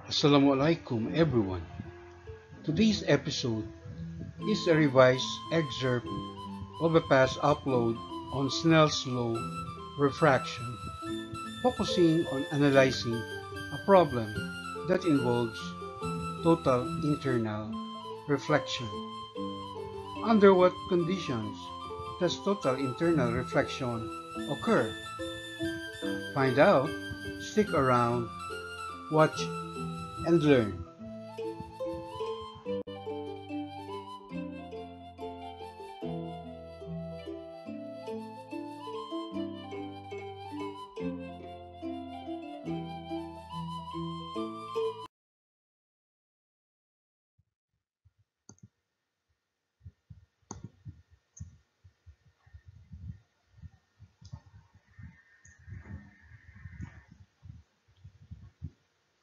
Assalamualaikum everyone. Today's episode is a revised excerpt of a past upload on Snell's law refraction, focusing on analyzing a problem that involves total internal reflection. Under what conditions does total internal reflection occur? Find out, stick around, watch, and learn.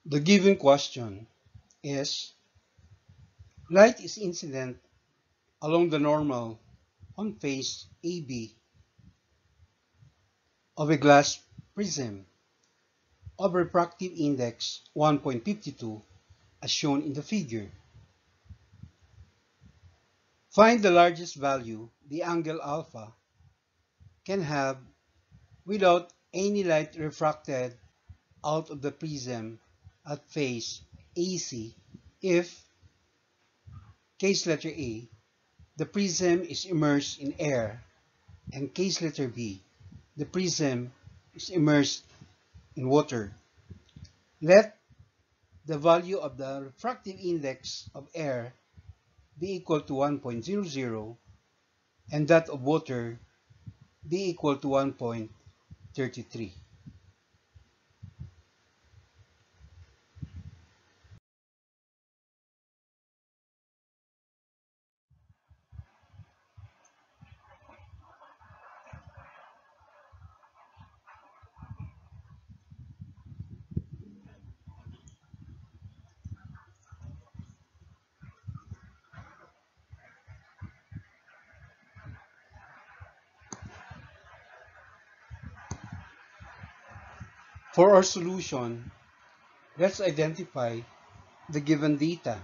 The given question is: light is incident along the normal on face AB of a glass prism of refractive index 1.52 as shown in the figure. Find the largest value the angle alpha can have without any light refracted out of the prism at face AC if, case letter A, the prism is immersed in air, and case letter B, the prism is immersed in water. Let the value of the refractive index of air be equal to 1.00 and that of water be equal to 1.33. For our solution, let's identify the given data.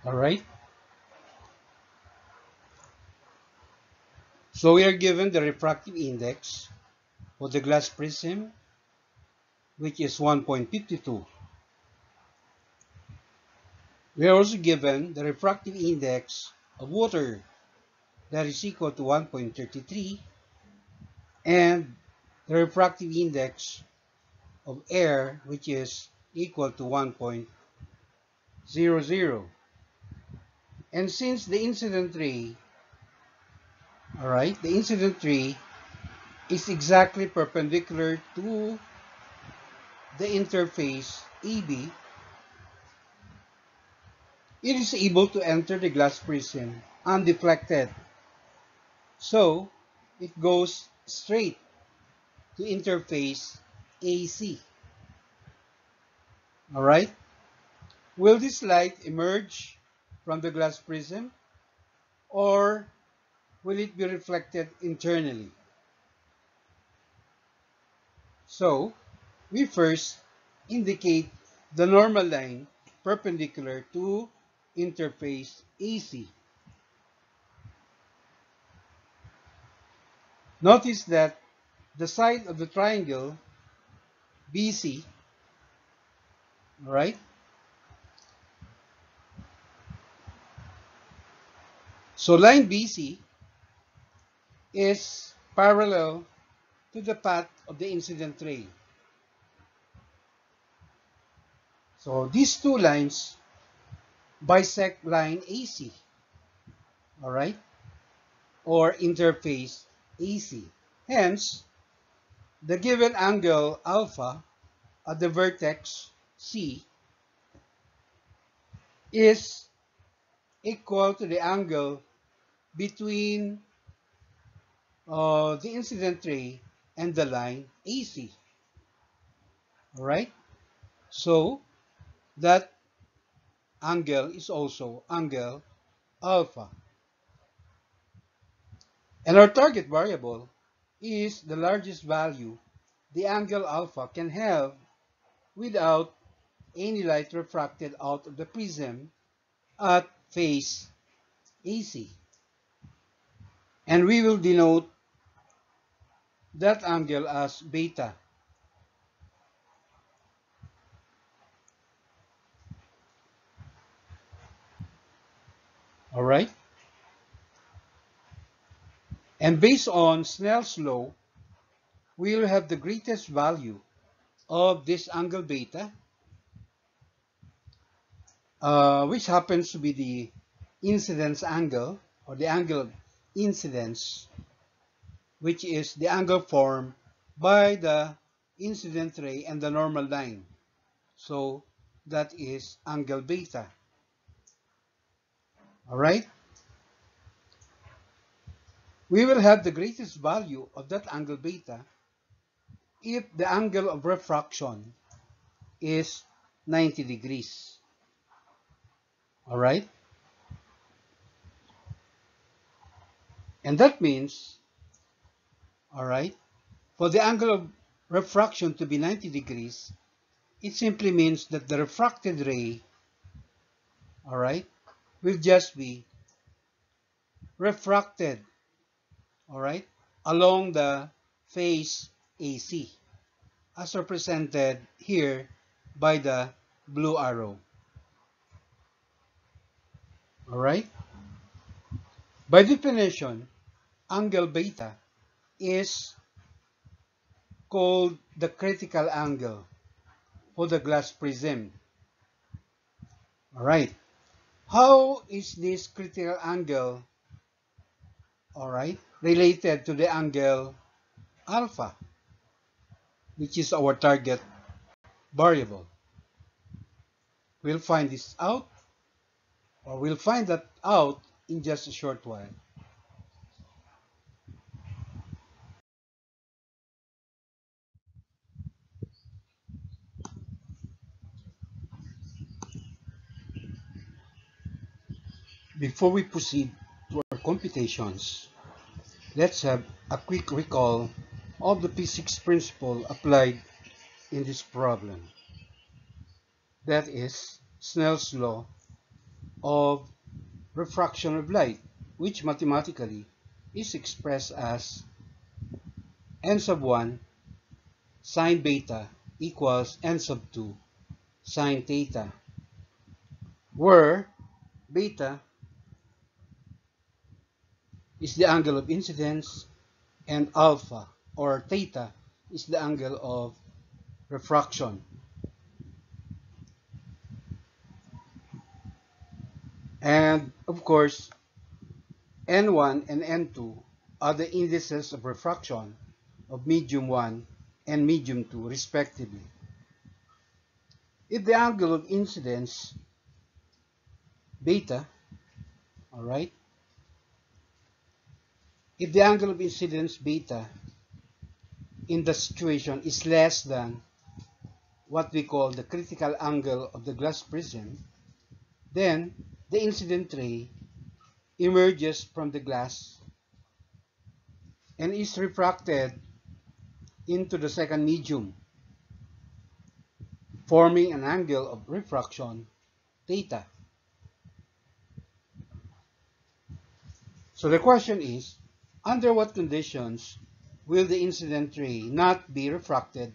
Alright? So we are given the refractive index for the glass prism, which is 1.52. We are also given the refractive index of water, that is equal to 1.33, and the refractive index of air, which is equal to 1.00. And since the incident ray, the incident ray is exactly perpendicular to the interface AB, it is able to enter the glass prism undeflected. So it goes straight to interface AC. Alright? Will this light emerge from the glass prism, or will it be reflected internally? So we first indicate the normal line perpendicular to interface AC. Notice that the side of the triangle BC, alright? So line BC is parallel to the path of the incident ray. So these two lines bisect line AC, alright? Or interface AC. Hence, the given angle alpha at the vertex C is equal to the angle between the incident ray and the line AC. Alright? So, that angle is also angle alpha. And our target variable is the largest value the angle alpha can have without any light refracted out of the prism at phase AC. And we will denote that angle as beta. All right? And based on Snell's law, we will have the greatest value of this angle beta, which happens to be the incidence angle, or the angle of incidence, which is the angle formed by the incident ray and the normal line. So that is angle beta. All right? We will have the greatest value of that angle beta if the angle of refraction is 90 degrees. All right? And that means, all right, for the angle of refraction to be 90 degrees, it simply means that the refracted ray, all right, will just be refracted, all right, along the phase AC, as represented here by the blue arrow. All right? By definition, angle beta is called the critical angle for the glass prism. All right. How is this critical angle, all right, related to the angle alpha, which is our target variable? We'll find this out, or we'll find that out in just a short while. Before we proceed to our computations, let's have a quick recall of the physics principle applied in this problem. That is Snell's law of refraction of light, which mathematically is expressed as n sub 1 sine beta equals n sub 2 sine theta, where beta is the angle of incidence and alpha, or theta, is the angle of refraction. And of course, n1 and n2 are the indices of refraction of medium 1 and medium 2 respectively. If the angle of incidence beta, all right, if the angle of incidence beta in the situation is less than what we call the critical angle of the glass prism, then the incident ray emerges from the glass and is refracted into the second medium, forming an angle of refraction theta. So the question is, under what conditions will the incident ray not be refracted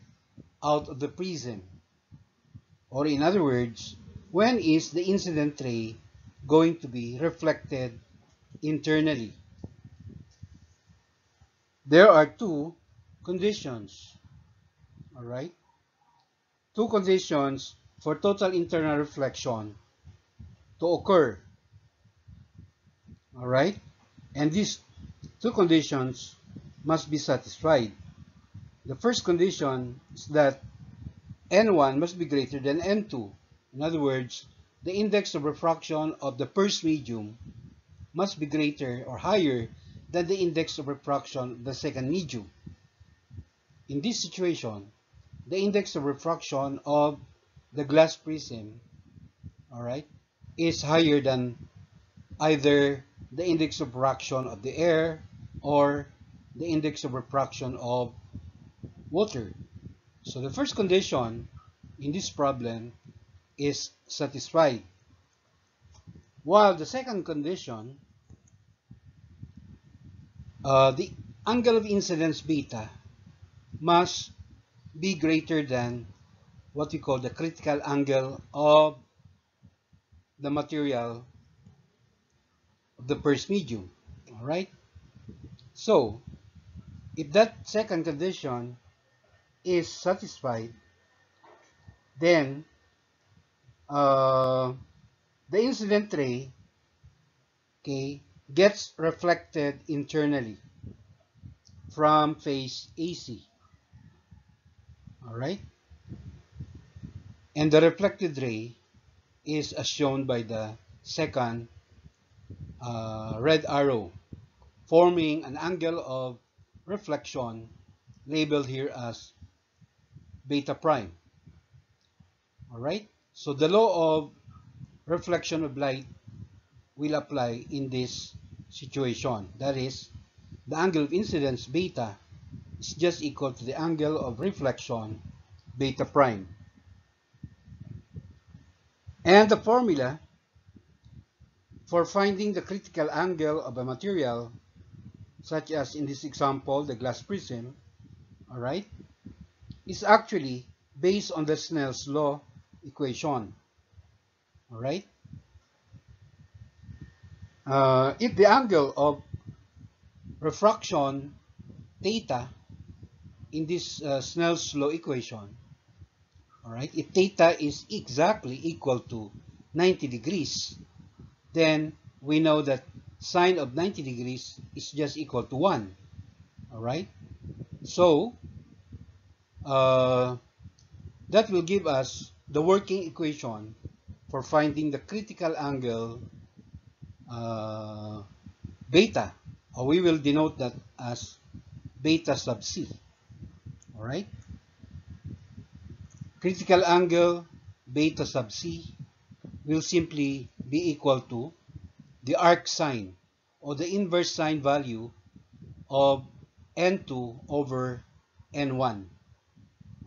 out of the prism? Or in other words, when is the incident ray going to be reflected internally? There are two conditions, all right? Two conditions for total internal reflection to occur, all right? And these two conditions must be satisfied. The first condition is that n1 must be greater than n2. In other words, the index of refraction of the first medium must be greater or higher than the index of refraction of the second medium. In this situation, the index of refraction of the glass prism, all right, is higher than either the index of refraction of the air or the index of refraction of water. So the first condition in this problem is satisfied, while the second condition, the angle of incidence beta must be greater than what we call the critical angle of the material of the first medium. All right. So if that second condition is satisfied, then uh, the incident ray, okay, gets reflected internally from phase AC. All right. And the reflected ray is as shown by the second red arrow, forming an angle of reflection labeled here as beta prime. All right. So the law of reflection of light will apply in this situation. That is, the angle of incidence beta is just equal to the angle of reflection beta prime. And the formula for finding the critical angle of a material, such as in this example, the glass prism, all right, is actually based on the Snell's law equation. All right. If the angle of refraction theta in this Snell's law equation, all right, if theta is exactly equal to 90 degrees, then we know that sine of 90 degrees is just equal to 1. All right. So that will give us the working equation for finding the critical angle beta, or we will denote that as beta sub c. All right. Critical angle beta sub c will simply be equal to the arc sine, or the inverse sine value of n2 over n1.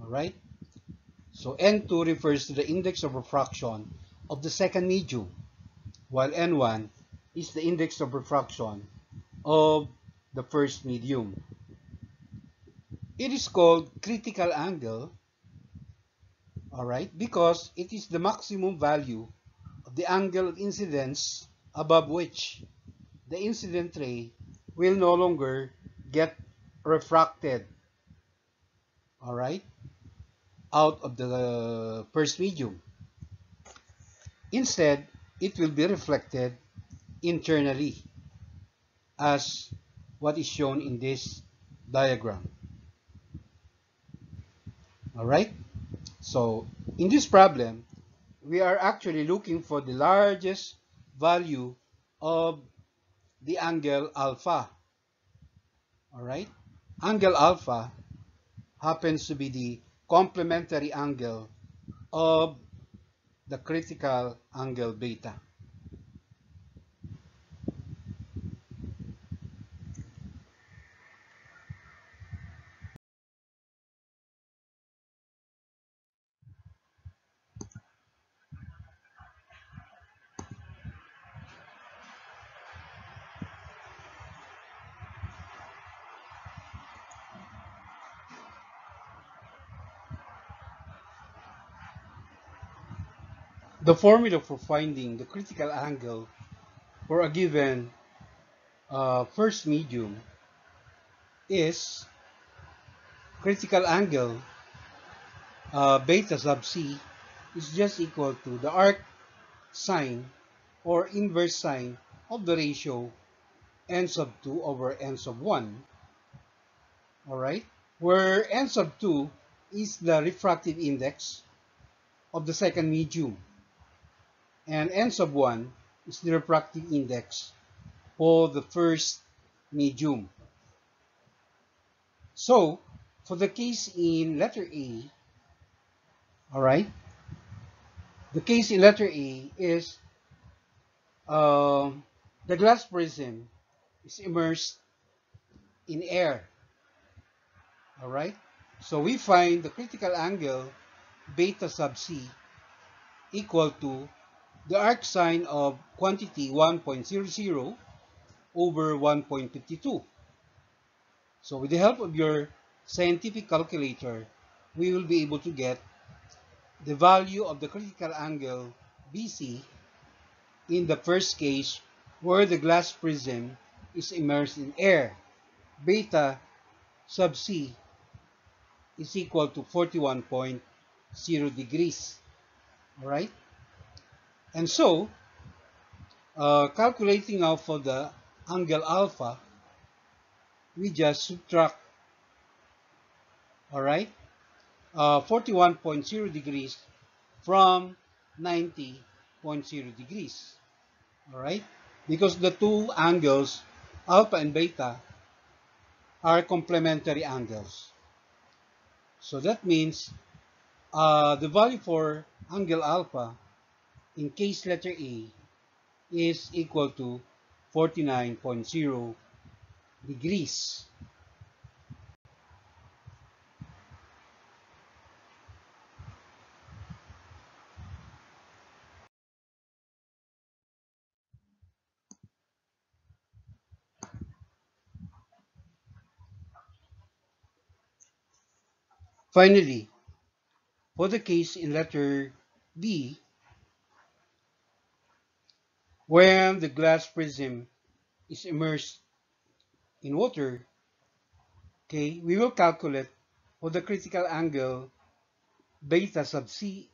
All right. So n2 refers to the index of refraction of the second medium, while n1 is the index of refraction of the first medium. It is called critical angle, all right, because it is the maximum value of the angle of incidence above which the incident ray will no longer get refracted, all right, out of the first medium. Instead, it will be reflected internally as what is shown in this diagram. All right. So in this problem, we are actually looking for the largest value of the angle alpha. All right. Angle alpha happens to be the complementary angle of the critical angle beta. The formula for finding the critical angle for a given first medium is critical angle beta sub c is just equal to the arc sine, or inverse sine, of the ratio n sub 2 over n sub 1, all right, where n sub 2 is the refractive index of the second medium, and n sub 1 is the refractive index for the first medium. So, for the case in letter A, all right, the case in letter A is the glass prism is immersed in air. All right? So we find the critical angle beta sub c equal to the arcsine of quantity 1.00 over 1.52. So with the help of your scientific calculator, we will be able to get the value of the critical angle BC in the first case where the glass prism is immersed in air. Beta sub C is equal to 41.0 degrees. All right? And so, calculating out for the angle alpha, we just subtract, all right, 41.0 degrees from 90.0 degrees. All right? Because the two angles, alpha and beta, are complementary angles. So that means the value for angle alpha in case letter A is equal to 49.0 degrees. Finally, for the case in letter B, when the glass prism is immersed in water, okay, we will calculate for the critical angle beta sub c,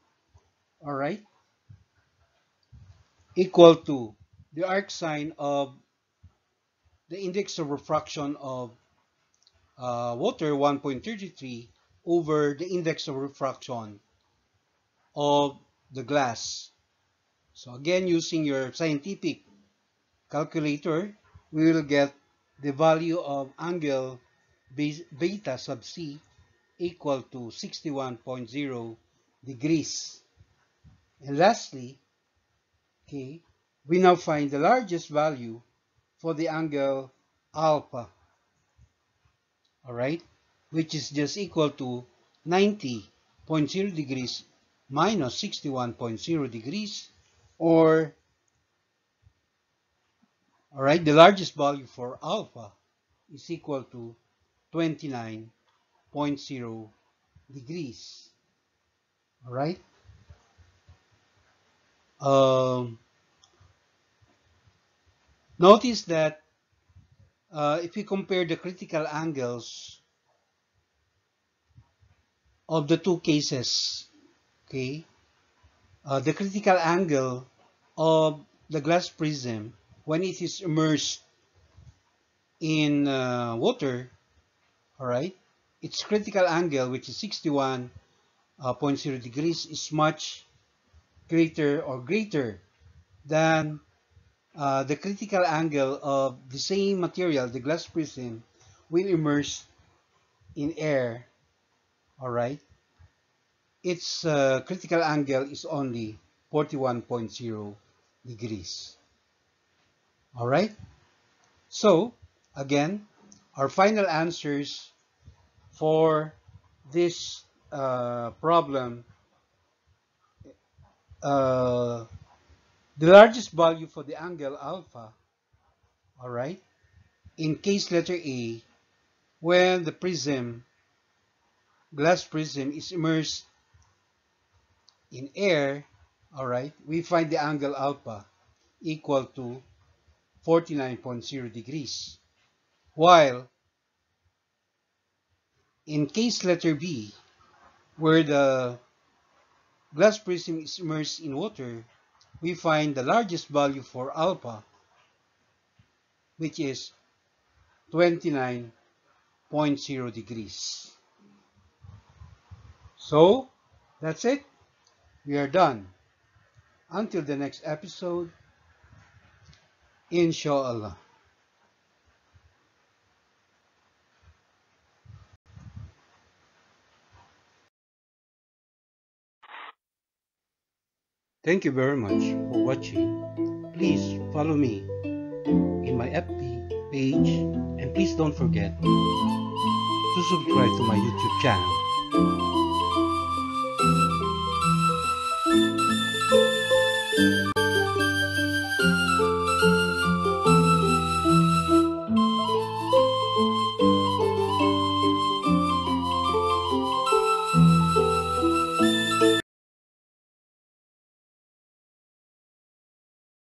all right, equal to the arcsine of the index of refraction of water 1.33 over the index of refraction of the glass. So again, using your scientific calculator, we will get the value of angle beta sub c equal to 61.0 degrees. And lastly, okay, we now find the largest value for the angle alpha, all right, which is just equal to 90.0 degrees minus 61.0 degrees, or, all right, the largest value for alpha is equal to 29.0 degrees, all right. Um, Notice that if we compare the critical angles of the two cases, okay, the critical angle of the glass prism when it is immersed in water, all right, its critical angle, which is 61.0 degrees, is much greater than the critical angle of the same material, the glass prism, when immersed in air, all right. Its critical angle is only 41.0 degrees. All right. So, again, our final answers for this problem, uh, the largest value for the angle alpha, all right, in case letter A, when the glass prism is immersed in air, all right, we find the angle alpha equal to 49.0 degrees. While in case letter B, where the glass prism is immersed in water, we find the largest value for alpha, which is 29.0 degrees. So, that's it. We are done. Until the next episode, inshallah. Thank you very much for watching. Please follow me in my FB page and please don't forget to subscribe to my YouTube channel.